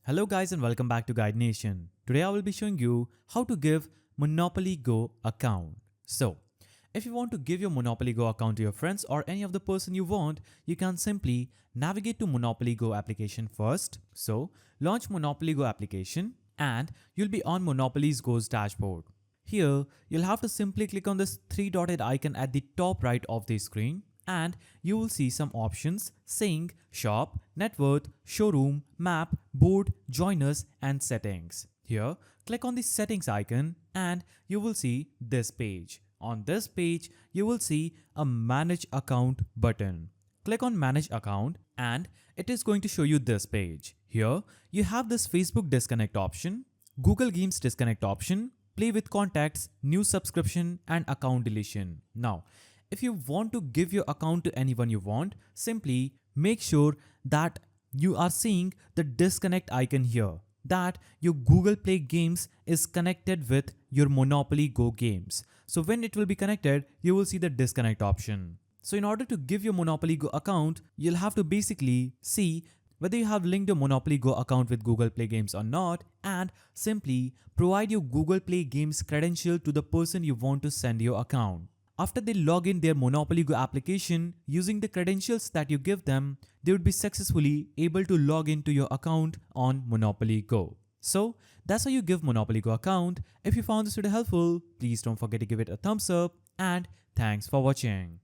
Hello guys and welcome back to Guide Nation. Today I will be showing you how to give Monopoly Go account. So, if you want to give your Monopoly Go account to your friends or any of the person you want, you can simply navigate to Monopoly Go application first. So, launch Monopoly Go application and you'll be on Monopoly Go's dashboard. Here, you'll have to simply click on this three-dotted icon at the top right of the screen and you will see some options saying shop, net worth, showroom, map, board, joiners and settings. Here, click on the settings icon and you will see this page. On this page, you will see a manage account button. Click on manage account and it is going to show you this page. Here, you have this Facebook disconnect option, Google Games disconnect option, play with contacts, new subscription and account deletion. Now, if you want to give your account to anyone you want, simply make sure that you are seeing the disconnect icon here, that your Google Play Games is connected with your Monopoly Go games. So when it will be connected, you will see the disconnect option. So in order to give your Monopoly Go account, you'll have to basically see whether you have linked your Monopoly Go account with Google Play Games or not, and simply provide your Google Play Games credential to the person you want to send your account. After they log in their Monopoly Go application using the credentials that you give them, they would be successfully able to log into your account on Monopoly Go. So that's how you give Monopoly Go account. If you found this video helpful, please don't forget to give it a thumbs up and thanks for watching.